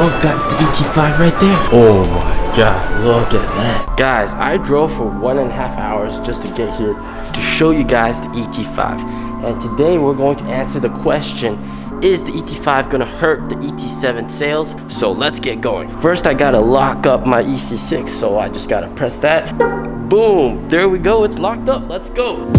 look, that's the ET5 right there. Oh my god, look at that. Guys, I drove for 1.5 hours just to get here to show you guys the ET5. And today we're going to answer the question, is the ET5 gonna hurt the ET7 sales? So let's get going. First, I gotta lock up my EC6, so I just gotta press that. Boom, there we go, it's locked up, let's go.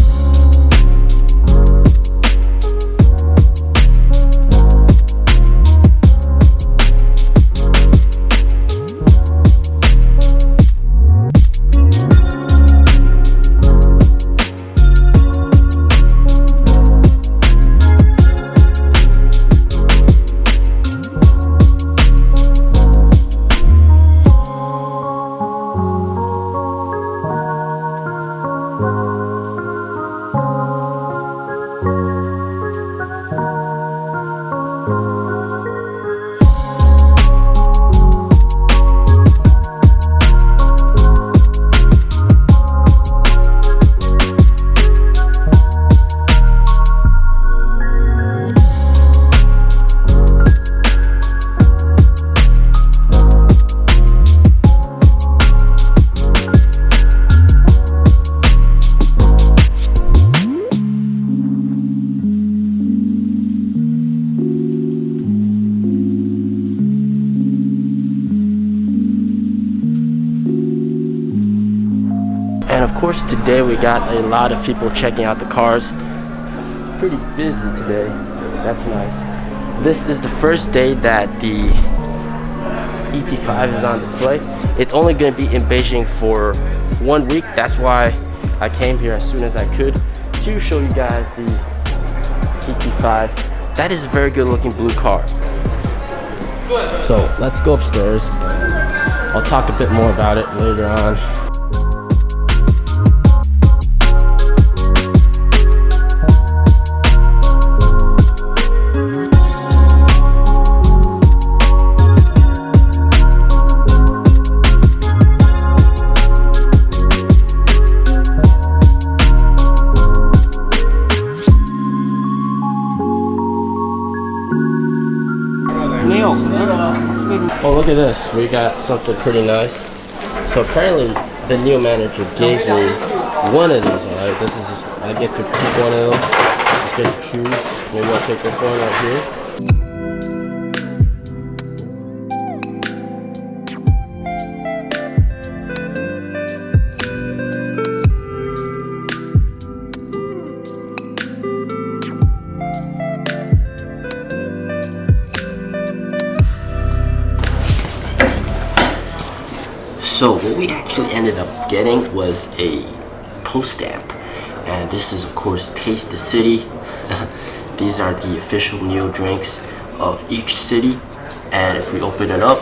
And of course today we got a lot of people checking out the cars. Pretty busy today, that's nice. This is the first day that the ET5 is on display. It's only going to be in Beijing for 1 week. That's why I came here as soon as I could to show you guys the ET5. That is a very good looking blue car. So let's go upstairs and I'll talk a bit more about it later on. Oh, look at this. We got something pretty nice. So apparently the NIO manager gave me one of these, alright? This is just, I get to pick one of them. Just get to choose. Maybe I'll take this one right here. So what we actually ended up getting was a post stamp, and this is of course Taste the City. These are the official NIO drinks of each city, and if we open it up,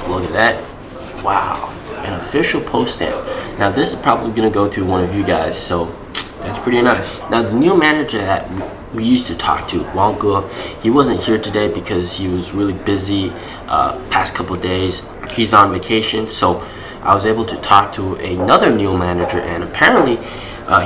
look at that. Wow, an official post stamp. Now this is probably gonna go to one of you guys, so that's pretty nice. Now the NIO manager that we used to talk to, Wang Ge, he wasn't here today because he was really busy past couple days. He's on vacation, so I was able to talk to another NIO manager, and apparently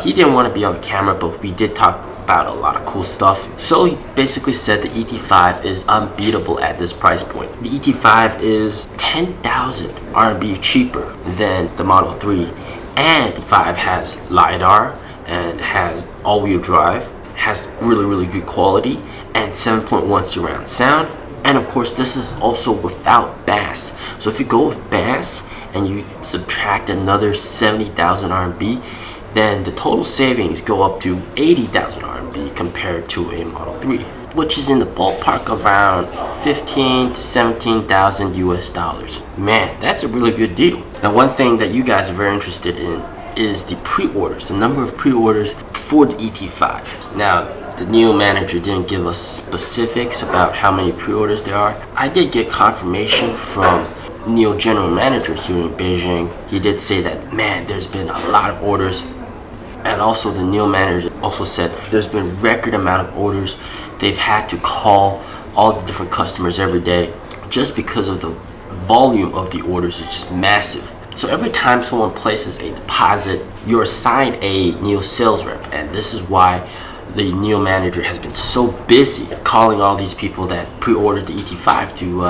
he didn't want to be on the camera, but we did talk about a lot of cool stuff. So he basically said the ET5 is unbeatable at this price point. The ET5 is 10,000 RMB cheaper than the Model 3, and the 5 has LiDAR and has all-wheel drive, has really good quality, and 7.1 surround sound. And of course this is also without bass. So if you go with bass and you subtract another 70,000 RMB, then the total savings go up to 80,000 RMB compared to a Model 3, which is in the ballpark of around 15 to 17,000 US dollars. Man, that's a really good deal. Now one thing that you guys are very interested in is the pre-orders, the number of pre-orders for the ET5. Now the NIO manager didn't give us specifics about how many pre-orders there are. I did get confirmation from NIO general manager here in Beijing. He did say that, man, there's been a lot of orders, and also the NIO manager also said there's been record amount of orders. They've had to call all the different customers every day just because of the volume of the orders is just massive. So every time someone places a deposit, you're assigned a NIO sales rep, and this is why the NIO manager has been so busy calling all these people that pre-ordered the ET5 to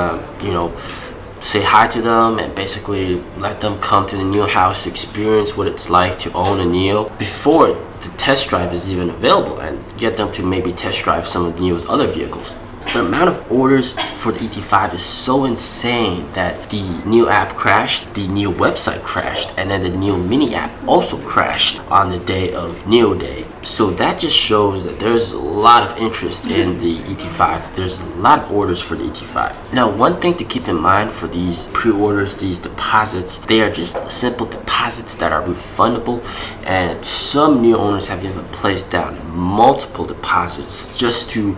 say hi to them and basically let them come to the NIO house to experience what it's like to own a NIO before the test drive is even available, and get them to maybe test drive some of NIO's other vehicles. The amount of orders for the ET5 is so insane that the NIO app crashed, the NIO website crashed, and then the NIO mini app also crashed on the day of NIO Day. So that just shows that there's a lot of interest in the ET5. There's a lot of orders for the ET5. Now, one thing to keep in mind for these pre-orders, these deposits, they are just simple deposits that are refundable, and some NIO owners have even placed down multiple deposits just to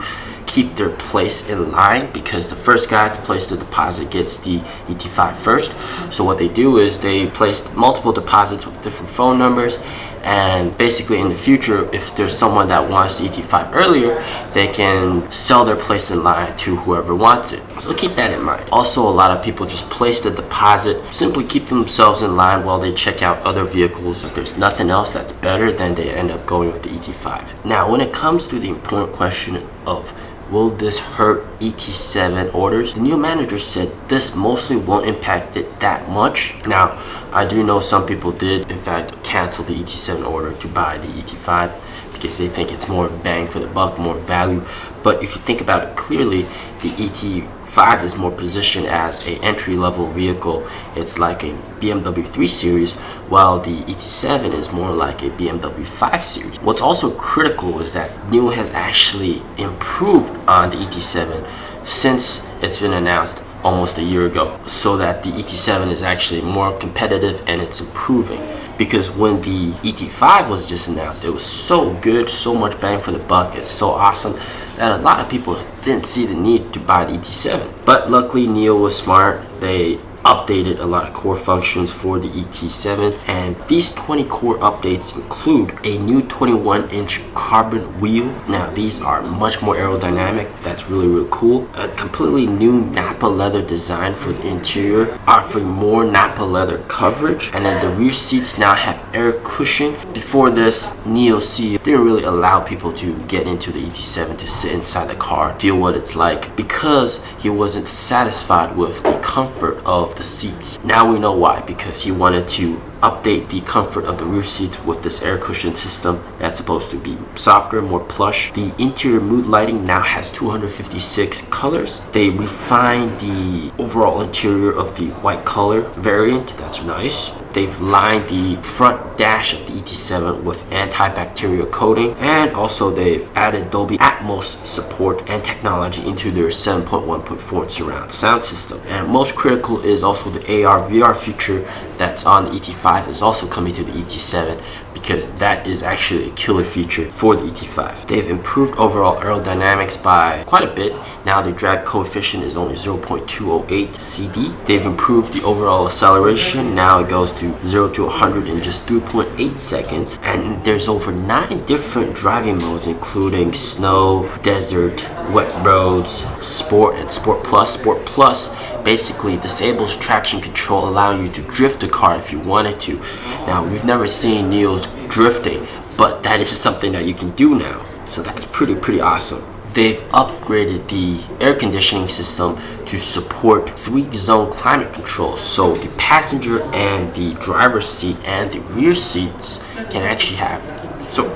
keep their place in line, because the first guy to place the deposit gets the ET5 first. So what they do is they place multiple deposits with different phone numbers, and basically in the future, if there's someone that wants the ET5 earlier, they can sell their place in line to whoever wants it. So keep that in mind. Also, a lot of people just place the deposit, simply keep themselves in line while they check out other vehicles. If there's nothing else that's better, then they end up going with the ET5. Now, when it comes to the important question of will this hurt ET7 orders, the NIO manager said this mostly won't impact it that much. Now, I do know some people did in fact cancel the ET7 order to buy the ET5 because they think it's more bang for the buck, more value. But if you think about it clearly, the ET5 is more positioned as an entry-level vehicle. It's like a BMW 3 Series, while the ET7 is more like a BMW 5 Series. What's also critical is that NIO has actually improved on the ET7 since it's been announced almost a year ago, so that the ET7 is actually more competitive and it's improving. Because when the ET5 was just announced, it was so good, so much bang for the buck, it's so awesome that a lot of people didn't see the need to buy the ET7. But luckily NIO was smart. They updated a lot of core functions for the ET7, and these 20 core updates include a new 21-inch carbon wheel. Now these are much more aerodynamic. That's really cool. A completely new Nappa leather design for the interior, offering more Nappa leather coverage, and then the rear seats now have air cushion. Before this, NIO CEO didn't really allow people to get into the ET7 to sit inside the car, feel what it's like, because he wasn't satisfied with the comfort of the seats. Now we know why, because he wanted to update the comfort of the rear seats with this air cushion system that's supposed to be softer, more plush. The interior mood lighting now has 256 colors. They refined the overall interior of the white color variant. That's nice. They've lined the front dash of the ET7 with antibacterial coating, and also they've added Dolby Atmos support and technology into their 7.1.4 surround sound system. And most critical is also the AR VR feature that's on the ET5 is also coming to the ET7, because that is actually a killer feature for the ET5. They've improved overall aerodynamics by quite a bit. Now the drag coefficient is only 0.208 CD. They've improved the overall acceleration. Now it goes to 0 to 100 in just 3.8 seconds. And there's over 9 different driving modes, including snow, desert, wet roads, sport, and sport plus. Sport plus basically disables traction control, allowing you to drift the car if you wanted to. Now, we've never seen NIO's drifting, but that is something that you can do now. So that's pretty awesome. They've upgraded the air conditioning system to support 3-zone climate control. So the passenger and the driver's seat and the rear seats can actually have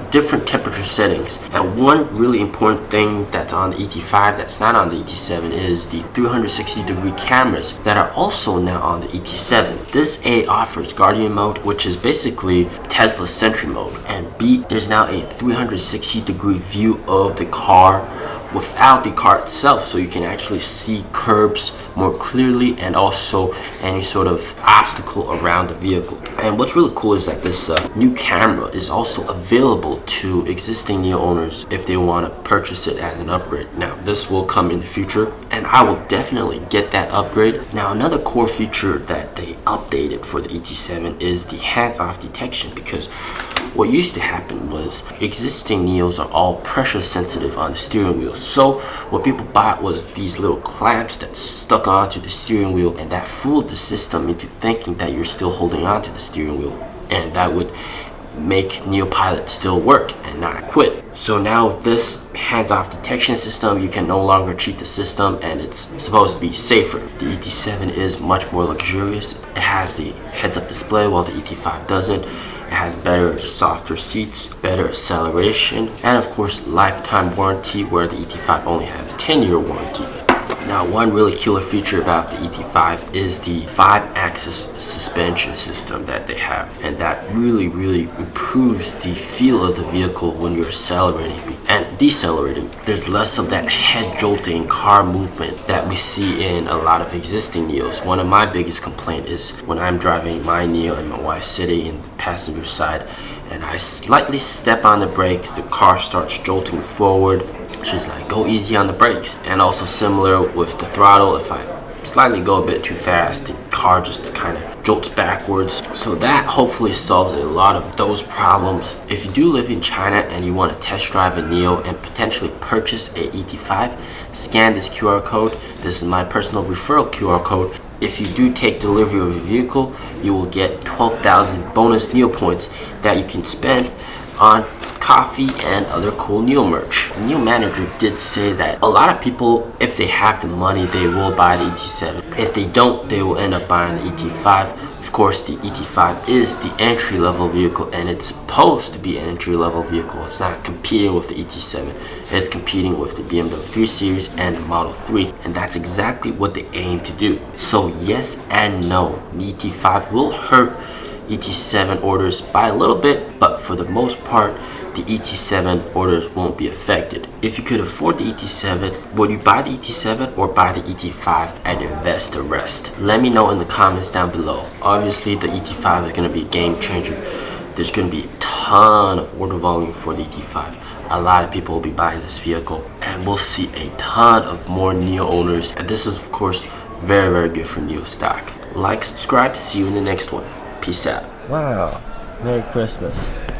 different temperature settings. And one really important thing that's on the ET5 that's not on the ET7 is the 360-degree cameras that are also now on the ET7. This A offers Guardian mode, which is basically Tesla's Sentry mode, and B, there's now a 360-degree view of the car without the car itself, so you can actually see curbs more clearly and also any sort of obstacle around the vehicle. And what's really cool is that this new camera is also available to existing NIO owners if they want to purchase it as an upgrade. Now this will come in the future, and I will definitely get that upgrade. Now another core feature that they updated for the ET7 is the hands-off detection, because what used to happen was existing NIOs are all pressure sensitive on the steering wheel. So what people bought was these little clamps that stuck onto the steering wheel, and that fooled the system into thinking that you're still holding onto the steering wheel, and that would make NIO Pilot still work and not quit. So now with this hands-off detection system, you can no longer cheat the system, and it's supposed to be safer. The ET7 is much more luxurious. It has the heads-up display while the ET5 doesn't. It has better, softer seats, better acceleration, and of course lifetime warranty, where the ET5 only has 10-year warranty. Now, one really killer feature about the ET5 is the 5-axis suspension system that they have, and that really improves the feel of the vehicle when you're accelerating and decelerating. There's less of that head jolting car movement that we see in a lot of existing NIOs. One of my biggest complaints is when I'm driving my NIO and my wife's sitting in the passenger side and I slightly step on the brakes, the car starts jolting forward. She's like, go easy on the brakes. And also similar with the throttle, if I slightly go a bit too fast, the car just kind of jolts backwards. So that hopefully solves a lot of those problems. If you do live in China and you want to test drive a NIO and potentially purchase a ET5, scan this QR code. This is my personal referral QR code. If you do take delivery of a vehicle, you will get 12,000 bonus NIO points that you can spend on coffee and other cool NIO merch. The NIO manager did say that a lot of people, if they have the money, they will buy the ET7. If they don't, they will end up buying the ET5. Of course, the ET5 is the entry-level vehicle, and it's supposed to be an entry-level vehicle. It's not competing with the ET7. It's competing with the BMW 3 Series and the Model 3, and that's exactly what they aim to do. So yes and no, the ET5 will hurt ET7 orders by a little bit, but for the most part, the ET7 orders won't be affected. If you could afford the ET7, would you buy the ET7 or buy the ET5 and invest the rest? Let me know in the comments down below. Obviously, the ET5 is going to be a game changer. There's going to be a ton of order volume for the ET5. A lot of people will be buying this vehicle, and we'll see a ton of more NIO owners. And this is, of course, very good for NIO stock. Like, subscribe, see you in the next one. Peace out. Wow. Merry Christmas.